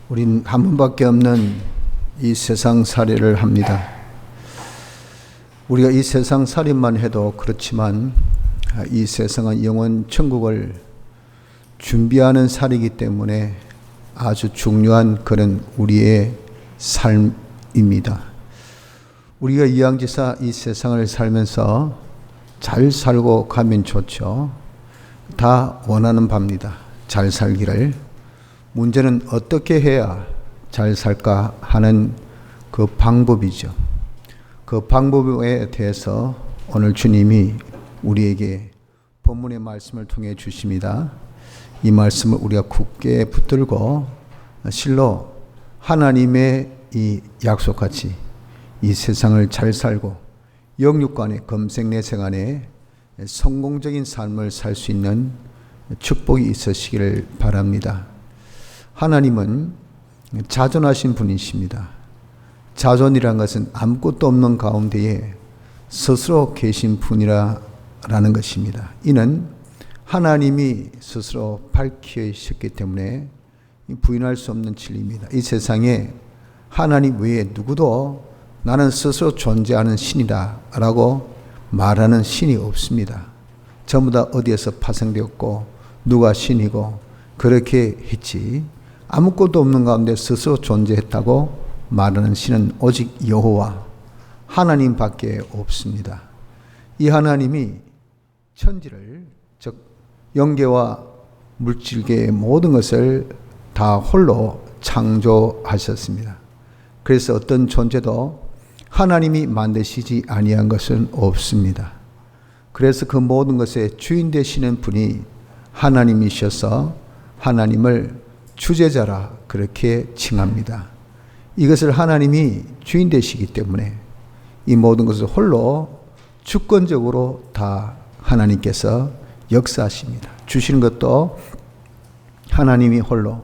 우린 한 번밖에 없는 이 세상 살이를 합니다. 우리가 이 세상 살이만 해도 그렇지만 이 세상은 영원 천국을 준비하는 살이기 때문에 아주 중요한 그런 우리의 삶입니다. 우리가 이양지사 이 세상을 살면서 잘 살고 가면 좋죠. 다 원하는 바입니다. 잘 살기를. 문제는 어떻게 해야 잘 살까 하는 그 방법이죠. 그 방법에 대해서 오늘 주님이 우리에게 본문의 말씀을 통해 주십니다. 이 말씀을 우리가 굳게 붙들고 실로 하나님의 이 약속같이 이 세상을 잘 살고 영육간의 검색내생 안에 성공적인 삶을 살 수 있는 축복이 있으시기를 바랍니다. 하나님은 자존하신 분이십니다. 자존이란 것은 아무것도 없는 가운데에 스스로 계신 분이라는 것입니다. 이는 하나님이 스스로 밝히셨기 때문에 부인할 수 없는 진리입니다. 이 세상에 하나님 외에 누구도 나는 스스로 존재하는 신이다 라고 말하는 신이 없습니다. 전부 다 어디에서 파생되었고 누가 신이고 그렇게 했지 아무것도 없는 가운데 스스로 존재했다고 말하는 신은 오직 여호와 하나님밖에 없습니다. 이 하나님이 천지를 즉 영계와 물질계의 모든 것을 다 홀로 창조하셨습니다. 그래서 어떤 존재도 하나님이 만드시지 아니한 것은 없습니다. 그래서 그 모든 것의 주인 되시는 분이 하나님이셔서 하나님을 주제자라 그렇게 칭합니다. 이것을 하나님이 주인 되시기 때문에 이 모든 것을 홀로 주권적으로 다 하나님께서 역사하십니다. 주시는 것도 하나님이 홀로,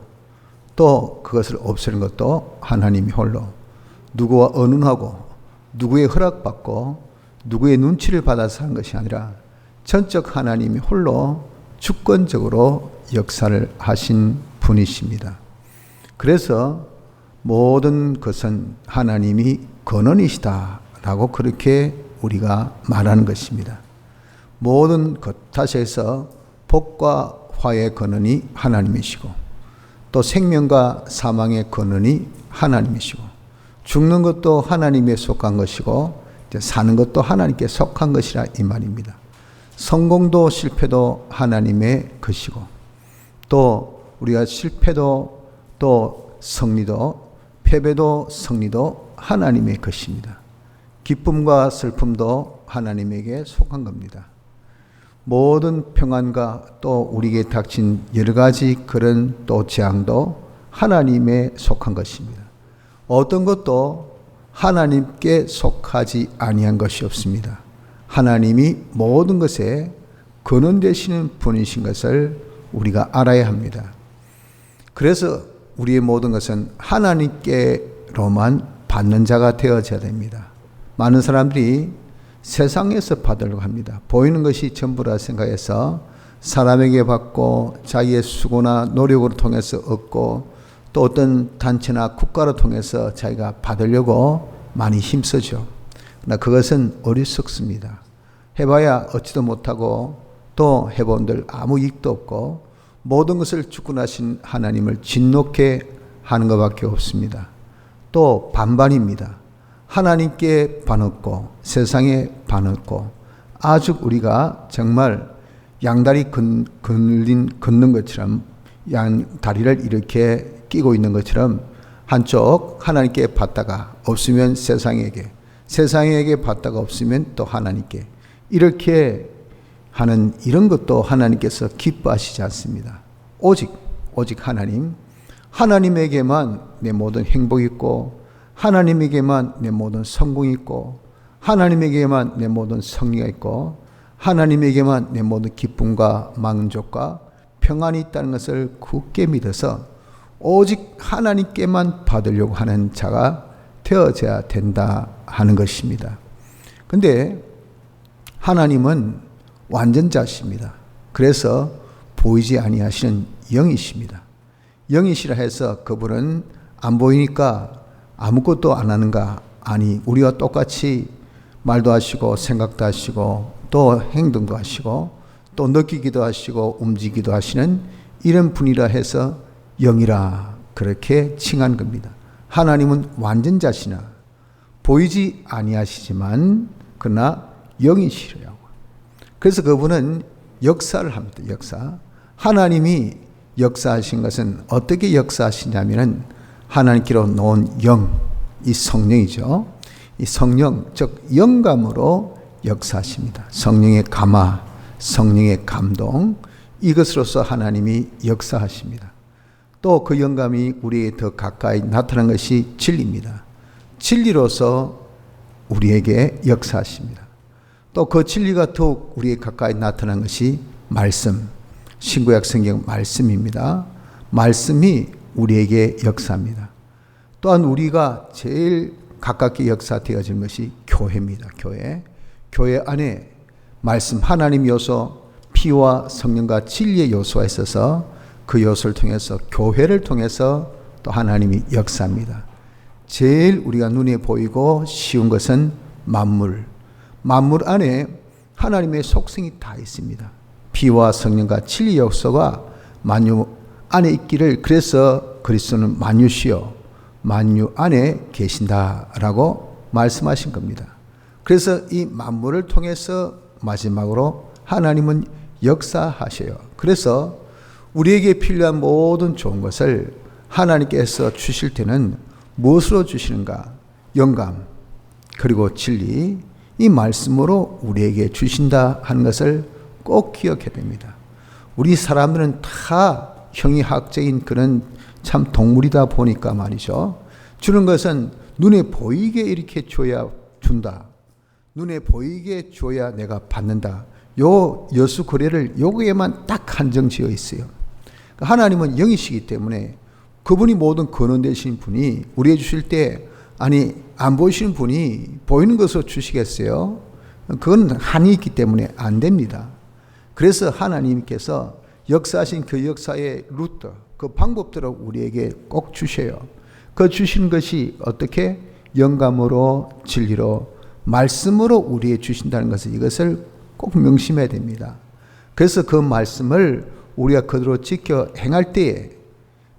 또 그것을 없애는 것도 하나님이 홀로, 누구와 언론하고 누구의 허락받고 누구의 눈치를 받아서 한 것이 아니라 전적 하나님이 홀로 주권적으로 역사를 하신 분이십니다. 그래서 모든 것은 하나님이 근원이시다라고 그렇게 우리가 말하는 것입니다. 모든 것, 다시 해서 복과 화의 근원이 하나님이시고 또 생명과 사망의 근원이 하나님이시고 죽는 것도 하나님에 속한 것이고 사는 것도 하나님께 속한 것이라 이 말입니다. 성공도 실패도 하나님의 것이고 또 우리가 실패도 또 승리도 패배도 승리도 하나님의 것입니다. 기쁨과 슬픔도 하나님에게 속한 겁니다. 모든 평안과 또 우리에게 닥친 여러 가지 그런 또 재앙도 하나님에 속한 것입니다. 어떤 것도 하나님께 속하지 아니한 것이 없습니다. 하나님이 모든 것에 근원 되시는 분이신 것을 우리가 알아야 합니다. 그래서 우리의 모든 것은 하나님께로만 받는 자가 되어져야 됩니다. 많은 사람들이 세상에서 받으려고 합니다. 보이는 것이 전부라 생각해서 사람에게 받고 자기의 수고나 노력으로 통해서 얻고 또 어떤 단체나 국가로 통해서 자기가 받으려고 많이 힘쓰죠. 그러나 그것은 어리석습니다. 해봐야 얻지도 못하고 또 해본들 아무 이익도 없고 모든 것을 주권하신 하나님을 진노케 하는 것밖에 없습니다. 또 반반입니다. 하나님께 반없고 세상에 반없고 아주 우리가 정말 양다리 걷는 것처럼 양다리를 이렇게 끼고 있는 것처럼 한쪽 하나님께 받다가 없으면 세상에게, 세상에게 받다가 없으면 또 하나님께 이렇게 하는 이런 것도 하나님께서 기뻐하시지 않습니다. 오직 하나님, 하나님에게만 내 모든 행복이 있고 하나님에게만 내 모든 성공이 있고 하나님에게만 내 모든 승리가 있고 하나님에게만 내 모든 기쁨과 만족과 평안이 있다는 것을 굳게 믿어서 오직 하나님께만 받으려고 하는 자가 되어져야 된다 하는 것입니다. 근데 하나님은 완전자십니다. 그래서 보이지 아니하시는 영이십니다. 영이시라 해서 그분은 안 보이니까 아무것도 안 하는가? 아니, 우리와 똑같이 말도 하시고 생각도 하시고 또 행동도 하시고 또 느끼기도 하시고 움직이기도 하시는 이런 분이라 해서 영이라 그렇게 칭한 겁니다. 하나님은 완전자시나 보이지 아니하시지만 그러나 영이시라고. 그래서 그분은 역사를 합니다. 역사. 하나님이 역사하신 것은 어떻게 역사하시냐면은 하나님께로 놓은 영, 이 성령이죠. 이 성령, 즉 영감으로 역사하십니다. 성령의 감화, 성령의 감동, 이것으로서 하나님이 역사하십니다. 또 그 영감이 우리에게 더 가까이 나타난 것이 진리입니다. 진리로서 우리에게 역사하십니다. 또 그 진리가 더욱 우리에게 가까이 나타난 것이 말씀, 신구약 성경 말씀입니다. 말씀이 우리에게 역사합니다. 또한 우리가 제일 가깝게 역사되어진 것이 교회입니다. 교회. 교회 안에 말씀, 하나님 요소, 피와 성령과 진리의 요소가 있어서 그 요소를 통해서 교회를 통해서 또 하나님이 역사합니다. 제일 우리가 눈에 보이고 쉬운 것은 만물. 만물 안에 하나님의 속성이 다 있습니다. 피와 성령과 진리 요소가 만유 안에 있기를 그래서 그리스도는 만유시요 만유 안에 계신다라고 말씀하신 겁니다. 그래서 이 만물을 통해서 마지막으로 하나님은 역사하셔요. 그래서 우리에게 필요한 모든 좋은 것을 하나님께서 주실 때는 무엇으로 주시는가? 영감, 그리고 진리, 이 말씀으로 우리에게 주신다 하는 것을 꼭 기억해야 됩니다. 우리 사람들은 다 형이학적인 그런 참 동물이다 보니까 말이죠. 주는 것은 눈에 보이게 이렇게 줘야 준다. 눈에 보이게 줘야 내가 받는다. 요 여수 거래를 요거에만 딱 한정지어 있어요. 하나님은 영이시기 때문에 그분이 모든 근원 되신 분이 우리에게 주실 때 아니 안 보이시는 분이 보이는 것으로 주시겠어요? 그건 한이 있기 때문에 안 됩니다. 그래서 하나님께서 역사하신 그 역사의 루트, 그 방법대로 우리에게 꼭 주셔요. 그 주신 것이 어떻게? 영감으로 진리로 말씀으로 우리에게 주신다는 것을 이것을 꼭 명심해야 됩니다. 그래서 그 말씀을 우리가 그대로 지켜 행할 때에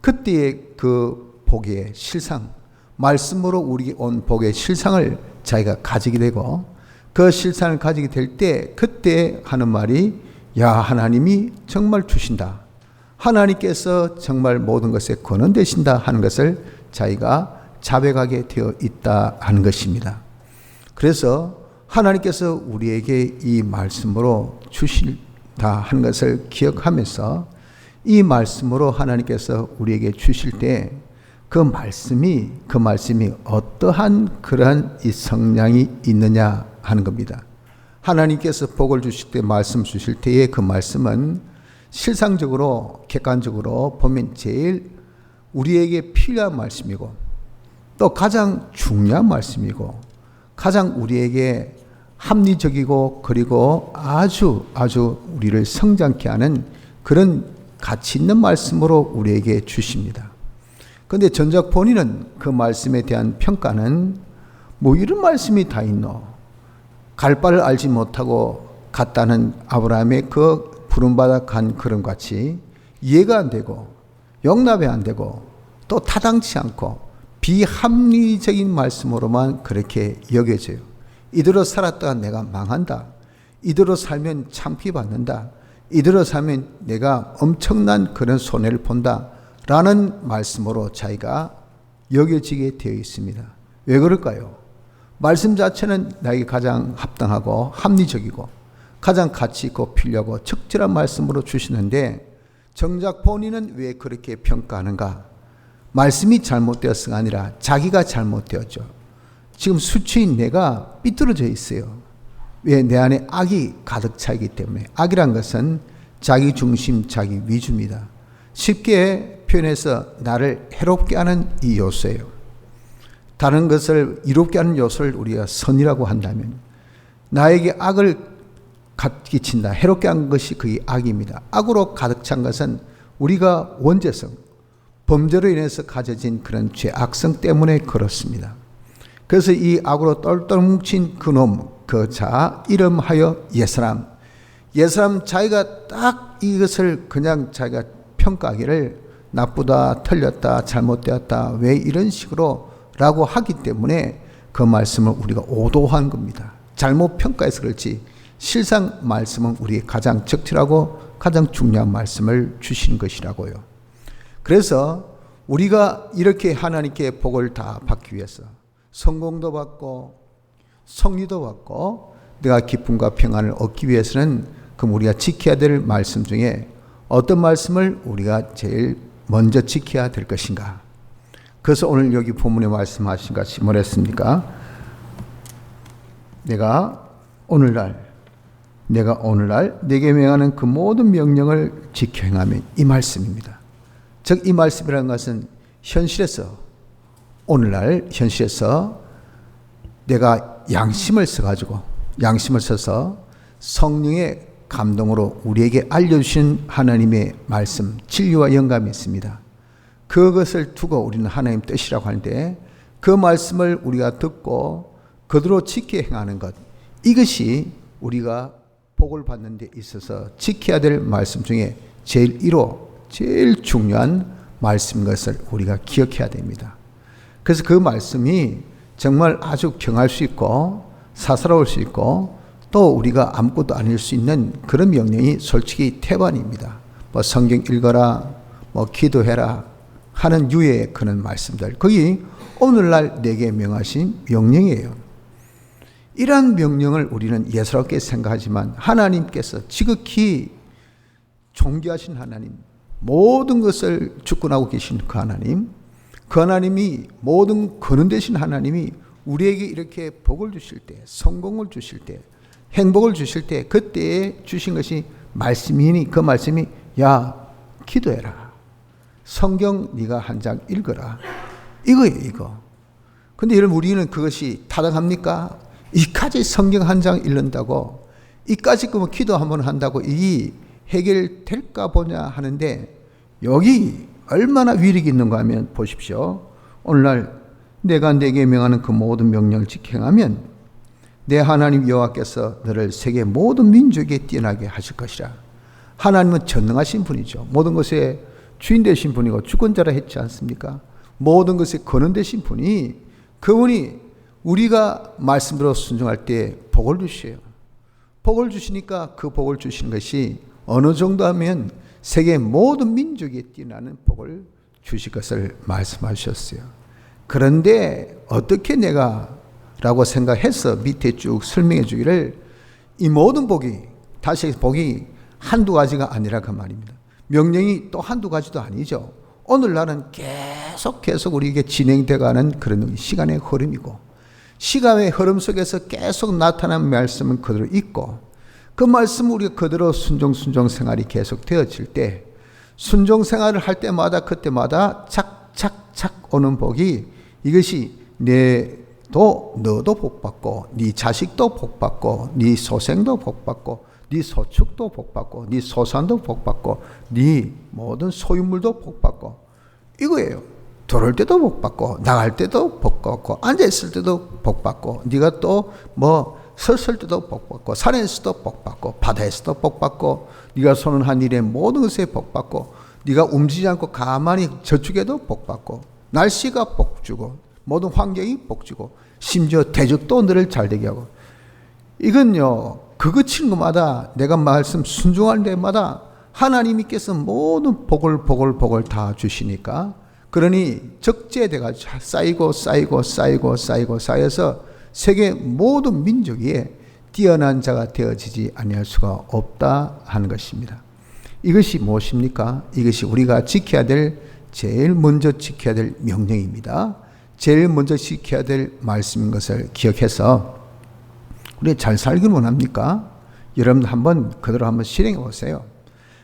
그때의 그 복의 실상, 말씀으로 우리 온 복의 실상을 자기가 가지게 되고 그 실상을 가지게 될 때 그때 하는 말이 야 하나님이 정말 주신다. 하나님께서 정말 모든 것에 근원 되신다 하는 것을 자기가 자백하게 되어 있다 하는 것입니다. 그래서 하나님께서 우리에게 이 말씀으로 주신다 하는 것을 기억하면서 이 말씀으로 하나님께서 우리에게 주실 때 그 말씀이 어떠한 그러한 이 성량이 있느냐 하는 겁니다. 하나님께서 복을 주실 때 말씀 주실 때의 그 말씀은 실상적으로 객관적으로 보면 제일 우리에게 필요한 말씀이고 또 가장 중요한 말씀이고 가장 우리에게 합리적이고 그리고 아주 우리를 성장케 하는 그런 가치 있는 말씀으로 우리에게 주십니다. 그런데 전작 본인은 그 말씀에 대한 평가는 뭐 이런 말씀이 다 있노? 갈 바를 알지 못하고 갔다는 아브라함의 그 부름받아 간 그런 같이 이해가 안 되고 용납이 안 되고 또 타당치 않고 비합리적인 말씀으로만 그렇게 여겨져요. 이대로 살았다가 내가 망한다. 이대로 살면 창피받는다. 이대로 살면 내가 엄청난 그런 손해를 본다. 라는 말씀으로 자기가 여겨지게 되어 있습니다. 왜 그럴까요? 말씀 자체는 나에게 가장 합당하고 합리적이고 가장 가치 있고 필요하고 적절한 말씀으로 주시는데 정작 본인은 왜 그렇게 평가하는가? 말씀이 잘못되었으가 아니라 자기가 잘못되었죠. 지금 수치인 내가 삐뚤어져 있어요. 왜? 내 안에 악이 가득 차 있기 때문에. 악이란 것은 자기 중심, 자기 위주입니다. 쉽게 표현해서 나를 해롭게 하는 이 요소예요. 다른 것을 이롭게 하는 요소를 우리가 선이라고 한다면 나에게 악을 끼친다. 해롭게 한 것이 그게 악입니다. 악으로 가득 찬 것은 우리가 원죄성, 범죄로 인해서 가져진 그런 죄악성 때문에 그렇습니다. 그래서 이 악으로 똘똘 뭉친 그놈, 그 자 이름하여 옛사람. 옛사람 자기가 딱 이것을 그냥 자기가 평가하기를 나쁘다, 틀렸다, 잘못되었다, 왜 이런 식으로 라고 하기 때문에 그 말씀을 우리가 오도한 겁니다. 잘못 평가해서 그렇지 실상 말씀은 우리의 가장 적절하고 가장 중요한 말씀을 주시는 것이라고요. 그래서 우리가 이렇게 하나님께 복을 다 받기 위해서 성공도 받고 성리도 받고 내가 기쁨과 평안을 얻기 위해서는 그럼 우리가 지켜야 될 말씀 중에 어떤 말씀을 우리가 제일 먼저 지켜야 될 것인가? 그래서 오늘 여기 본문에 말씀하신 것이 뭐랬습니까? 내가 오늘날 내게 명하는 그 모든 명령을 지켜 행하면 이 말씀입니다. 즉 이 말씀이라는 것은 현실에서 오늘날 현실에서 내가 양심을 써서 성령의 감동으로 우리에게 알려주신 하나님의 말씀, 진리와 영감이 있습니다. 그것을 두고 우리는 하나님 뜻이라고 하는데 그 말씀을 우리가 듣고 그대로 지켜 행하는 것, 이것이 우리가 복을 받는 데 있어서 지켜야 될 말씀 중에 제일 중요한 말씀인 것을 우리가 기억해야 됩니다. 그래서 그 말씀이 정말 아주 경할 수 있고 사사로울 수 있고 또 우리가 아무것도 아닐 수 있는 그런 명령이 솔직히 태반입니다. 뭐 성경 읽어라, 뭐 기도해라 하는 유의 그런 말씀들, 거기 오늘날 내게 명하신 명령이에요. 이러한 명령을 우리는 예사롭게 생각하지만 하나님께서 지극히 존귀하신 하나님, 모든 것을 주권하고 계신 그 하나님이 모든 근원 되신 하나님이 우리에게 이렇게 복을 주실 때, 성공을 주실 때, 행복을 주실 때 그때에 주신 것이 말씀이니 그 말씀이 야 기도해라, 성경 네가 한 장 읽어라, 이거예요. 이거. 근데 여러분 우리는 그것이 타당합니까? 이까지 성경 한 장 읽는다고, 이까지 그러면 기도 한번 한다고 이 해결될까 보냐 하는데 여기 얼마나 위력이 있는가 하면 보십시오. 오늘날 내가 내게 명하는 그 모든 명령을 지켜 행하면 내 하나님 여호와께서 너를 세계 모든 민족에 뛰어나게 하실 것이라. 하나님은 전능하신 분이죠. 모든 것의 주인 되신 분이고 주권자라 했지 않습니까? 모든 것의 근원 되신 분이, 그분이 우리가 말씀대로 순종할 때 복을 주셔요. 복을 주시니까 그 복을 주시는 것이 어느 정도 하면 세계 모든 민족에 뛰어나는 복을 주실 것을 말씀하셨어요. 그런데 어떻게 내가 라고 생각해서 밑에 쭉 설명해 주기를, 이 모든 복이, 다시 복이 한두 가지가 아니라 그 말입니다. 명령이 또 한두 가지도 아니죠. 오늘날은 계속 우리에게 진행되어가는 그런 시간의 흐름이고, 시간의 흐름 속에서 계속 나타난 말씀은 그대로 있고, 그 말씀 우리가 그대로 순종 생활이 계속 되어질 때, 순종 생활을 할 때마다 그때마다 착착착 오는 복이, 이것이 너도 복받고 네 자식도 복받고 네 소생도 복받고 네 소축도 복받고 네 소산도 복받고 네 모든 소유물도 복받고 이거예요. 들어올 때도 복받고 나갈 때도 복받고 앉아있을 때도 복받고 네가 또 뭐 섰을 때도 복받고 산에서도 복받고 바다에서도 복받고 네가 손을 한 일에 모든 것에 복받고 네가 움직이지 않고 가만히 저축해도 복받고 날씨가 복주고 모든 환경이 복주고 심지어 대적도 너를 잘되게 하고, 이건요 그거 치는 것마다 내가 말씀 순종할 때마다 하나님께서 모든 복을 다 주시니까, 그러니 적재돼가지고 쌓여서 세계 모든 민족 위에 뛰어난 자가 되어지지 아니할 수가 없다 하는 것입니다. 이것이 무엇입니까? 이것이 우리가 제일 먼저 지켜야 될 명령입니다. 제일 먼저 지켜야 될 말씀인 것을 기억해서 우리 잘 살기를 원합니까? 여러분 한번 그대로 한번 실행해 보세요.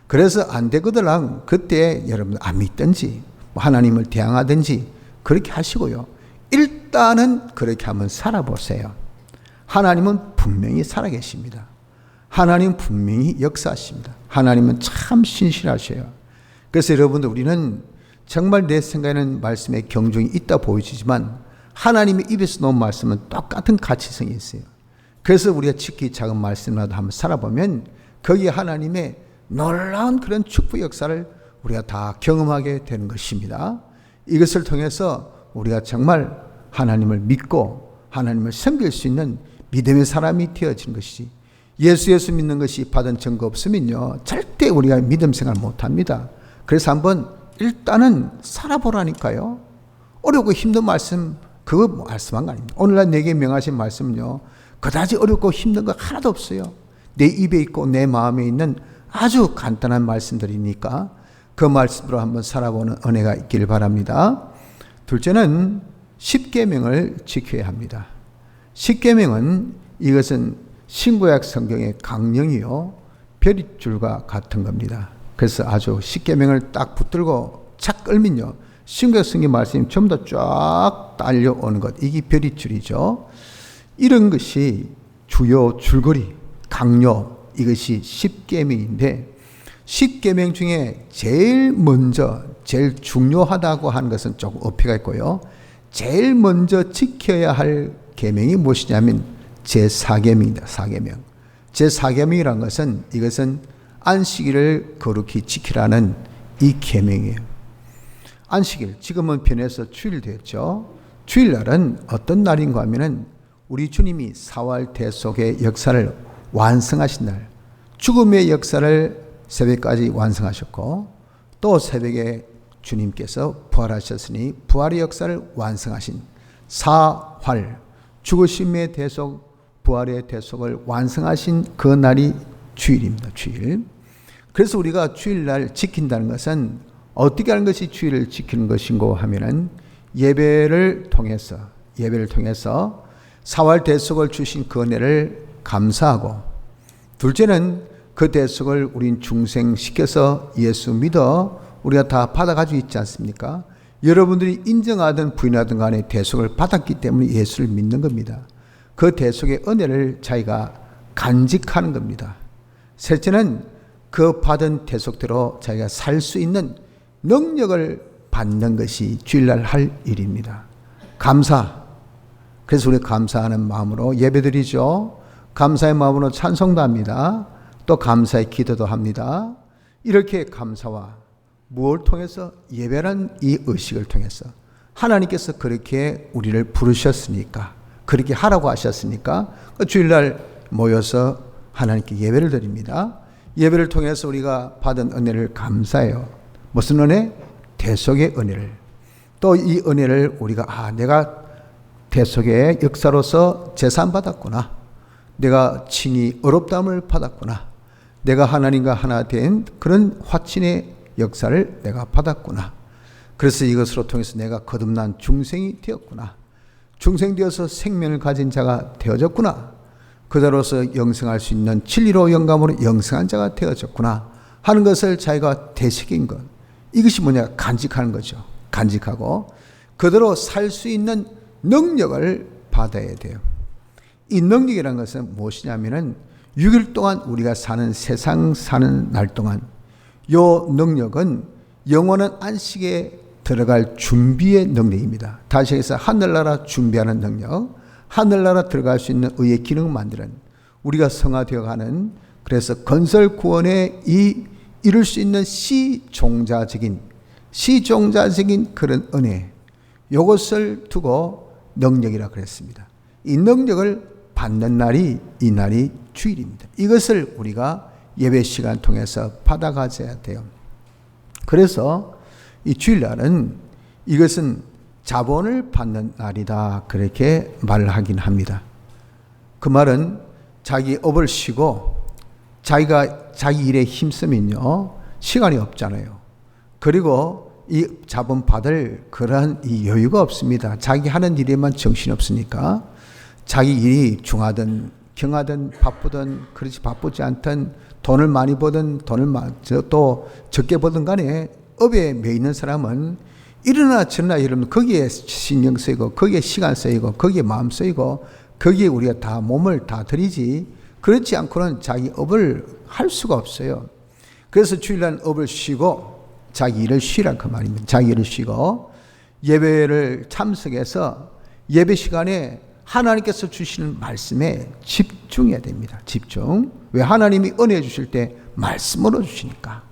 그래서 안 되거든 그때 여러분 안 믿든지 하나님을 대항하든지 그렇게 하시고요. 일단은 그렇게 한번 살아보세요. 하나님은 분명히 살아계십니다. 하나님은 분명히 역사하십니다. 하나님은 참 신실하셔요. 그래서 여러분들 우리는 정말 내 생각에는 말씀에 경중이 있다 보이지만 하나님의 입에서 나온 말씀은 똑같은 가치성이 있어요. 그래서 우리가 지키 작은 말씀이라도 한번 살아보면 거기에 하나님의 놀라운 그런 축복 역사를 우리가 다 경험하게 되는 것입니다. 이것을 통해서 우리가 정말 하나님을 믿고 하나님을 섬길 수 있는 믿음의 사람이 되어지는 것이지, 예수 믿는 것이 받은 증거 없으면요 절대 우리가 믿음 생활 못합니다. 그래서 한번 일단은 살아보라니까요. 어렵고 힘든 말씀 그거 말씀한 거 아닙니다. 오늘날 내게 명하신 말씀은요 그다지 어렵고 힘든 거 하나도 없어요. 내 입에 있고 내 마음에 있는 아주 간단한 말씀들이니까 그 말씀으로 한번 살아보는 은혜가 있길 바랍니다. 둘째는 십계명을 지켜야 합니다. 십계명은 이것은 신구약 성경의 강령이요 별이줄과 같은 겁니다. 그래서 아주 십계명을 딱 붙들고 착 끌면요 신구약 성경 말씀이 전부 다 쫙 딸려오는 것, 이게 별이줄이죠. 이런 것이 주요 줄거리 강요, 이것이 십계명인데, 십계명 중에 제일 먼저 제일 중요하다고 하는 것은 조금 어폐가 있고요, 제일 먼저 지켜야 할 계명이 무엇이냐면 제4계명입니다. 4계명. 제4계명이라는 것은 이것은 안식일을 거룩히 지키라는 이 계명이에요. 안식일, 지금은 변해서 주일 됐죠. 주일날은 어떤 날인가 하면은 우리 주님이 사활 대속의 역사를 완성하신 날, 죽음의 역사를 새벽까지 완성하셨고 또 새벽에 주님께서 부활하셨으니 부활의 역사를 완성하신 사활, 죽으심의 대속, 부활의 대속을 완성하신 그 날이 주일입니다. 주일. 그래서 우리가 주일날 지킨다는 것은 어떻게 하는 것이 주일을 지키는 것인고 하면은 예배를 통해서 사활 대속을 주신 그 은혜를 감사하고, 둘째는 그 대속을 우린 중생시켜서 예수 믿어 우리가 다 받아가지고 있지 않습니까? 여러분들이 인정하든 부인하든 간에 대속을 받았기 때문에 예수를 믿는 겁니다. 그 대속의 은혜를 자기가 간직하는 겁니다. 셋째는 그 받은 대속대로 자기가 살 수 있는 능력을 받는 것이 주일날 할 일입니다. 감사. 그래서 우리 감사하는 마음으로 예배드리죠. 감사의 마음으로 찬송도 합니다. 또 감사의 기도도 합니다. 이렇게 감사와 무엇을 통해서? 예배란 이 의식을 통해서 하나님께서 그렇게 우리를 부르셨으니까, 그렇게 하라고 하셨으니까 주일날 모여서 하나님께 예배를 드립니다. 예배를 통해서 우리가 받은 은혜를 감사해요. 무슨 은혜? 대속의 은혜를. 또 이 은혜를 우리가 내가 대속의 역사로서 제산받았구나, 내가 칭이 어렵다함을 받았구나, 내가 하나님과 하나 된 그런 화친의 역사를 내가 받았구나, 그래서 이것으로 통해서 내가 거듭난 중생이 되었구나, 중생되어서 생명을 가진 자가 되어졌구나, 그대로서 영생할 수 있는 진리로 영감으로 영생한 자가 되어졌구나 하는 것을 자기가 되새긴 것, 이것이 뭐냐? 간직하는 거죠. 간직하고 그대로 살 수 있는 능력을 받아야 돼요. 이 능력이라는 것은 무엇이냐면은 6일 동안 우리가 사는 세상 사는 날 동안 요 능력은 영원한 안식에 들어갈 준비의 능력입니다. 다시 해서 하늘나라 준비하는 능력, 하늘나라 들어갈 수 있는 의의 기능을 만드는, 우리가 성화되어가는, 그래서 건설 구원에 이룰 수 있는 시종자적인 그런 은혜, 이것을 두고 능력이라 그랬습니다. 이 능력을 받는 날이 이 날이 주일입니다. 이것을 우리가 예배 시간 통해서 받아가져야 돼요. 그래서 이 주일날은 이것은 자본을 받는 날이다, 그렇게 말을 하긴 합니다. 그 말은 자기 업을 쉬고 자기가 자기 일에 힘쓰면요 시간이 없잖아요. 그리고 이 자본 받을 그러한 이 여유가 없습니다. 자기 하는 일에만 정신이 없으니까 자기 일이 중하든 경하든 바쁘든 그렇지 바쁘지 않든 돈을 많이 버든 또 적게 버든 간에 업에 매 있는 사람은 일어나 저러나 여러분 거기에 신경 쓰이고 거기에 시간 쓰이고 거기에 마음 쓰이고 거기에 우리가 다 몸을 다 들이지, 그렇지 않고는 자기 업을 할 수가 없어요. 그래서 주일날 업을 쉬고 자기 일을 쉬라 그 말입니다. 자기 일을 쉬고 예배를 참석해서 예배 시간에 하나님께서 주시는 말씀에 집중해야 됩니다. 집중. 왜? 하나님이 은혜 주실 때 말씀으로 주시니까.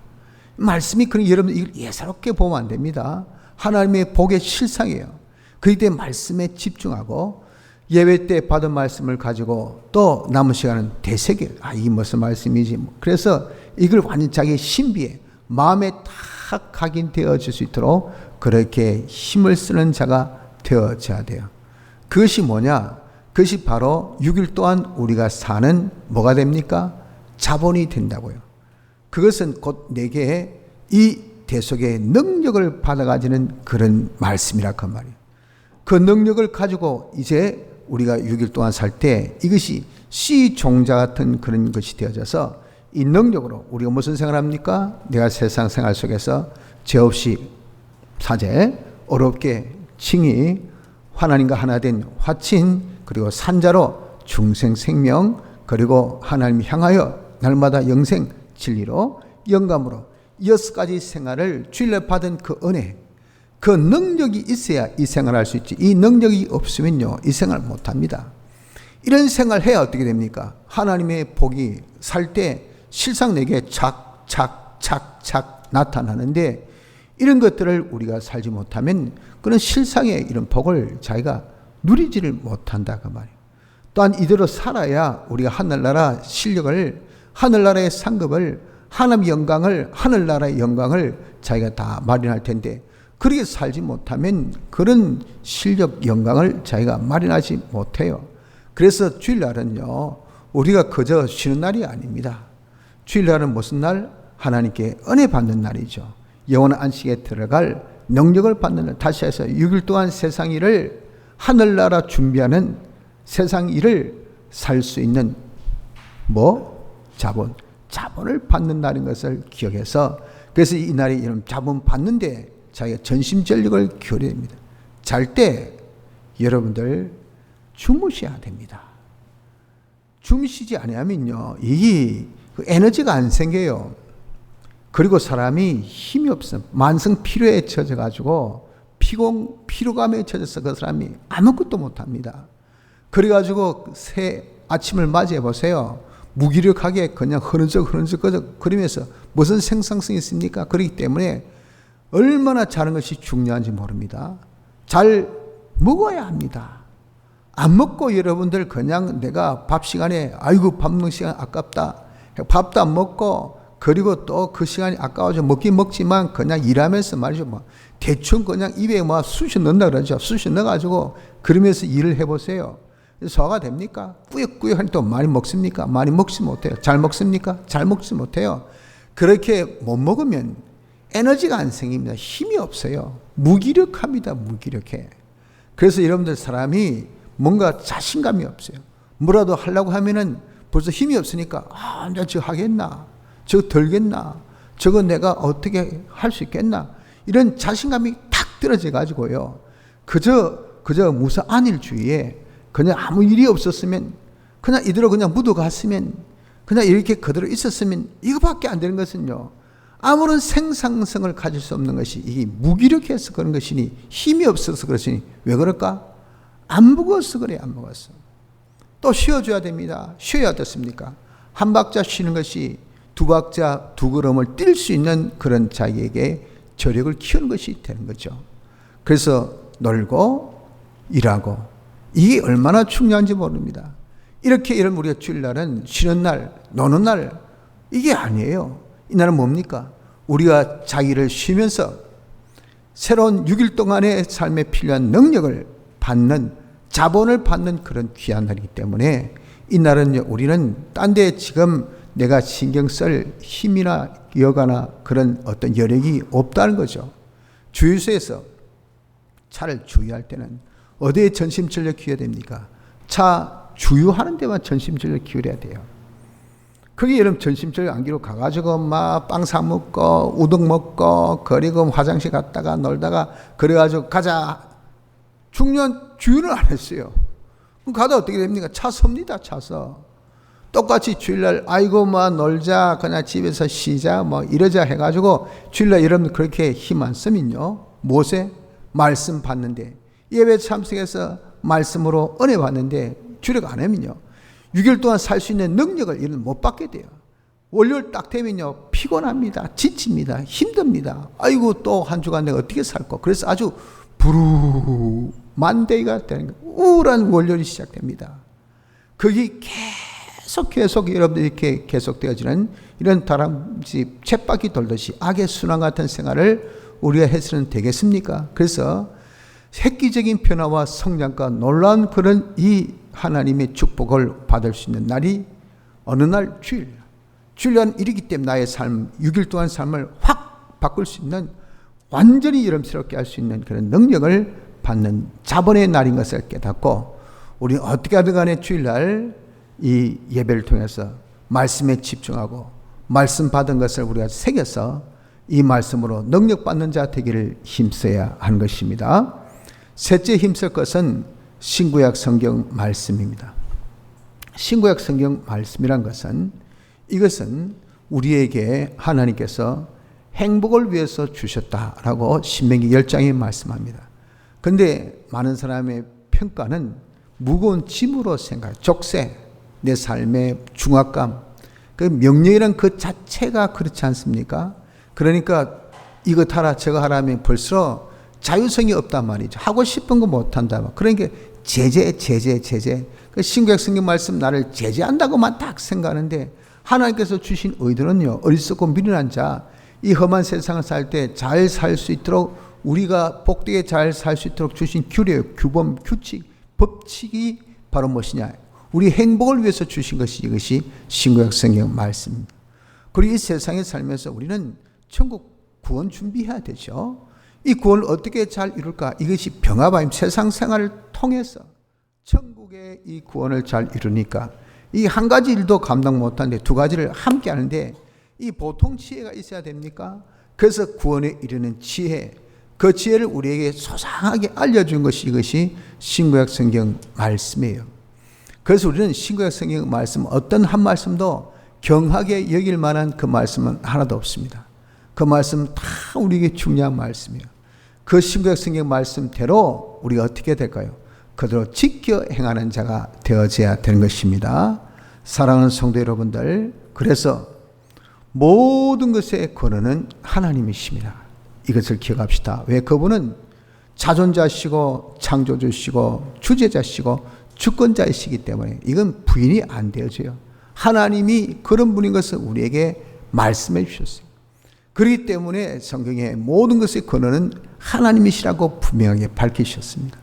말씀이 그런 여러분 이걸 예사롭게 보면 안 됩니다. 하나님의 복의 실상이에요. 그때 말씀에 집중하고 예배 때 받은 말씀을 가지고 또 남은 시간은 되새겨. 이게 무슨 말씀이지? 그래서 이걸 완전 자기 신비에 마음에 탁 각인되어질 수 있도록 그렇게 힘을 쓰는 자가 되어져야 돼요. 그것이 뭐냐? 그것이 바로 6일 동안 우리가 사는 뭐가 됩니까? 자본이 된다고요. 그것은 곧 내게 이 대속의 능력을 받아가지는 그런 말씀이라 그 말이에요. 그 능력을 가지고 이제 우리가 6일 동안 살 때 이것이 씨 종자 같은 그런 것이 되어져서 이 능력으로 우리가 무슨 생활합니까? 내가 세상 생활 속에서 죄 없이 사제, 어렵게 칭의, 하나님과 하나 된 화친, 그리고 산자로 중생 생명, 그리고 하나님 향하여 날마다 영생 진리로 영감으로 6가지 생활을 주일날 받은 그 은혜, 그 능력이 있어야 이 생활할 수 있지. 이 능력이 없으면요 이 생활 못합니다. 이런 생활 해야 어떻게 됩니까? 하나님의 복이 살 때 실상 내게 착착착착 나타나는데 이런 것들을 우리가 살지 못하면 그런 실상의 이런 복을 자기가 누리지를 못한다 그 말이에요. 또한 이대로 살아야 우리가 하늘나라 실력을, 하늘나라의 상급을, 하나님의 영광을, 하늘나라의 영광을 자기가 다 마련할 텐데 그렇게 살지 못하면 그런 실력 영광을 자기가 마련하지 못해요. 그래서 주일날은요 우리가 그저 쉬는 날이 아닙니다. 주일날은 무슨 날? 하나님께 은혜 받는 날이죠. 영원한 안식에 들어갈 능력을 받는 날. 다시 해서 6일 동안 세상 일을, 하늘나라 준비하는 세상 일을 살 수 있는 자본을 받는 날인 것을 기억해서, 그래서 이 날이 이런 자본 받는데 자기가 전심전력을 기울여야 됩니다. 잘 때 여러분들 주무셔야 됩니다. 주무시지 않으면요 이 에너지가 안 생겨요. 그리고 사람이 힘이 없어. 만성 피로에 처져가지고 피로감에 처져서 그 사람이 아무것도 못합니다. 그래가지고 새 아침을 맞이해 보세요. 무기력하게 그냥 흐느적 그러면서 무슨 생산성이 있습니까? 그렇기 때문에 얼마나 자는 것이 중요한지 모릅니다. 잘 먹어야 합니다. 안 먹고 여러분들 그냥 내가 밥 시간에 아이고 밥 먹는 시간 아깝다. 밥도 안 먹고 그리고 또 그 시간이 아까워서 먹긴 먹지만 그냥 일하면서 말이죠. 대충 그냥 입에 쑤셔 넣는다 그러죠. 쑤셔 넣어가지고 그러면서 일을 해보세요. 소화가 됩니까? 꾸역꾸역 하니 또 많이 먹습니까? 많이 먹지 못해요. 잘 먹습니까? 잘 먹지 못해요. 그렇게 못 먹으면 에너지가 안 생깁니다. 힘이 없어요. 무기력합니다. 무기력해. 그래서 여러분들 사람이 뭔가 자신감이 없어요. 뭐라도 하려고 하면은 벌써 힘이 없으니까 내가 저거 하겠나? 저거 덜겠나? 저거 내가 어떻게 할 수 있겠나? 이런 자신감이 탁 떨어져 가지고요. 그저 무사안일주의에 그냥 아무 일이 없었으면, 그냥 이대로 그냥 묻어갔으면, 그냥 이렇게 그대로 있었으면, 이거밖에 안 되는 것은요 아무런 생산성을 가질 수 없는 것이 이게 무기력해서 그런 것이니, 힘이 없어서 그렇으니. 왜 그럴까? 안 먹었어. 그래, 안 먹었어. 또 쉬어줘야 됩니다. 쉬어야 어떻습니까? 한 박자 쉬는 것이 두 박자 두 걸음을 뛸 수 있는 그런 자기에게 저력을 키우는 것이 되는 거죠. 그래서 놀고 일하고 이게 얼마나 중요한지 모릅니다. 이렇게 이런 우리가 주일날은 쉬는 날, 노는 날 이게 아니에요. 이 날은 뭡니까? 우리가 자기를 쉬면서 새로운 6일 동안의 삶에 필요한 능력을 받는, 자본을 받는 그런 귀한 날이기 때문에 이 날은 우리는 딴 데 지금 내가 신경 쓸 힘이나 여가나 그런 어떤 여력이 없다는 거죠. 주유소에서 차를 주유할 때는 어디에 전심전력 기울여야 됩니까? 차 주유하는 데만 전심전력 기울여야 돼요. 그게 여러분 전심전력 안 기울여 가가지고 막 빵 사 먹고 우동 먹고 그리고 화장실 갔다가 놀다가 그래가지고 가자. 중요한 주유를 안 했어요. 그럼 가다 어떻게 됩니까? 차 섭니다. 차 서. 똑같이 주일날 아이고 뭐 놀자 그냥 집에서 쉬자 뭐 이러자 해가지고 주일날 여러분 그렇게 힘 안 쓰면요 무엇에? 말씀 받는데 예배 참석해서 말씀으로 은혜 받는데 주력 안 하면요 6일 동안 살 수 있는 능력을 이런 못 받게 돼요. 월요일 딱 되면요 피곤합니다. 지칩니다. 힘듭니다. 아이고 또 한 주간 내가 어떻게 살까. 그래서 아주 만데이가 되는 거예요. 우울한 월요일이 시작됩니다. 그게 계속 여러분들이 이렇게 계속되어지는 이런 다람쥐 쳇바퀴 돌듯이 악의 순환 같은 생활을 우리가 해서는 되겠습니까? 그래서 획기적인 변화와 성장과 놀라운 그런 이 하나님의 축복을 받을 수 있는 날이 어느 날 주일날 일이기 때문에 나의 삶 6일 동안 삶을 확 바꿀 수 있는 완전히 여러분스럽게 할 수 있는 그런 능력을 받는 자본의 날인 것을 깨닫고 우리는 어떻게 하든 간에 주일날 이 예배를 통해서 말씀에 집중하고 말씀 받은 것을 우리가 새겨서 이 말씀으로 능력 받는 자 되기를 힘써야 하는 것입니다. 셋째 힘쓸 것은 신구약 성경 말씀입니다. 신구약 성경 말씀이란 것은 이것은 우리에게 하나님께서 행복을 위해서 주셨다라고 신명기 10장에 말씀합니다. 그런데 많은 사람의 평가는 무거운 짐으로 생각, 족쇄, 내 삶의 중압감, 그 명령이란 그 자체가 그렇지 않습니까? 그러니까 이거 하라 저거 하라면 벌써 자유성이 없단 말이죠. 하고 싶은 거 못한다. 그러니까 제재. 그 신구약 성경 말씀 나를 제재한다고만 딱 생각하는데 하나님께서 주신 의도는요. 어리석고 미련한 자, 이 험한 세상을 살 때 잘 살 수 있도록 우리가 복되게 잘 살 수 있도록 주신 규례, 규범, 규칙, 법칙이 바로 무엇이냐? 우리 행복을 위해서 주신 것이 이것이 신구약 성경 말씀입니다. 그리고 이 세상에 살면서 우리는 천국 구원 준비해야 되죠. 이 구원을 어떻게 잘 이룰까? 이것이 병합아임 세상 생활을 통해서 천국의 이 구원을 잘 이루니까 이 한 가지 일도 감당 못하는데 두 가지를 함께 하는데 이 보통 지혜가 있어야 됩니까? 그래서 구원에 이르는 지혜, 그 지혜를 우리에게 소상하게 알려준 것이 이것이 신구약 성경 말씀이에요. 그래서 우리는 신구약 성경 말씀 어떤 한 말씀도 경하게 여길 만한 그 말씀은 하나도 없습니다. 그 말씀 다 우리에게 중요한 말씀이에요. 그 신구약 성경 말씀대로 우리가 어떻게 될까요? 그대로 지켜 행하는 자가 되어져야 되는 것입니다. 사랑하는 성도 여러분들, 그래서 모든 것의 근원은 하나님이십니다. 이것을 기억합시다. 왜? 그분은 자존자시고 창조주시고 주제자시고 주권자이시기 때문에 이건 부인이 안 되어져요. 하나님이 그런 분인 것을 우리에게 말씀해 주셨어요. 그렇기 때문에 성경의 모든 것의 근원은 하나님이시라고 분명하게 밝히셨습니다.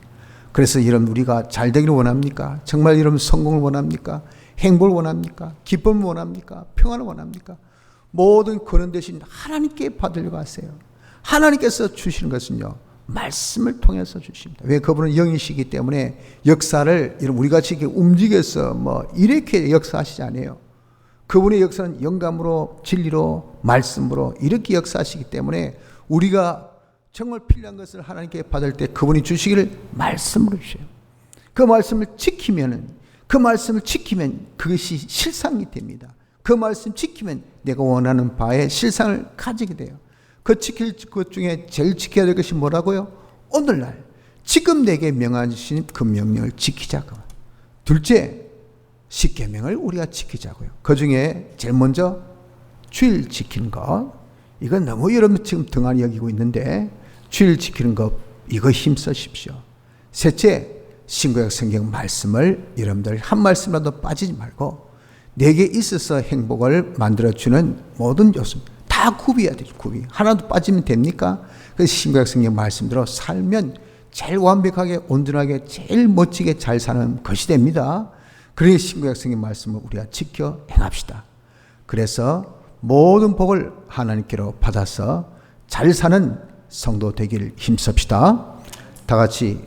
그래서 여러분 우리가 잘 되기를 원합니까? 정말 여러분 성공을 원합니까? 행복을 원합니까? 기쁨을 원합니까? 평안을 원합니까? 모든 근원 대신 하나님께 받으려고 하세요. 하나님께서 주시는 것은요, 말씀을 통해서 주십니다. 왜? 그분은 영이시기 때문에 역사를 우리 같이 이렇게 움직여서 이렇게 역사하시지 않아요. 그분의 역사는 영감으로 진리로 말씀으로 이렇게 역사하시기 때문에 우리가 정말 필요한 것을 하나님께 받을 때 그분이 주시기를 말씀으로 주셔요. 그 말씀을 지키면 그것이 실상이 됩니다. 그 말씀 지키면 내가 원하는 바의 실상을 가지게 돼요. 그 지킬 것 중에 제일 지켜야 될 것이 뭐라고요? 오늘날 지금 내게 명하신 그 명령을 지키자고. 둘째, 십계명을 우리가 지키자고요. 그 중에 제일 먼저 주일 지키는 것. 이건 너무 여러분 지금 등한히 여기고 있는데 주일 지키는 것 이거 힘쓰십시오. 셋째, 신구약 성경 말씀을 여러분들 한 말씀이라도 빠지지 말고 내게 있어서 행복을 만들어주는 모든 요소 다 구비해야 돼요. 구비. 하나도 빠지면 됩니까? 그래서 신구약 성경 말씀대로 살면 제일 완벽하게 온전하게 제일 멋지게 잘 사는 것이 됩니다. 그래서 신구약 성경 말씀을 우리가 지켜 행합시다. 그래서 모든 복을 하나님께로 받아서 잘 사는 성도 되기를 힘씁시다. 다 같이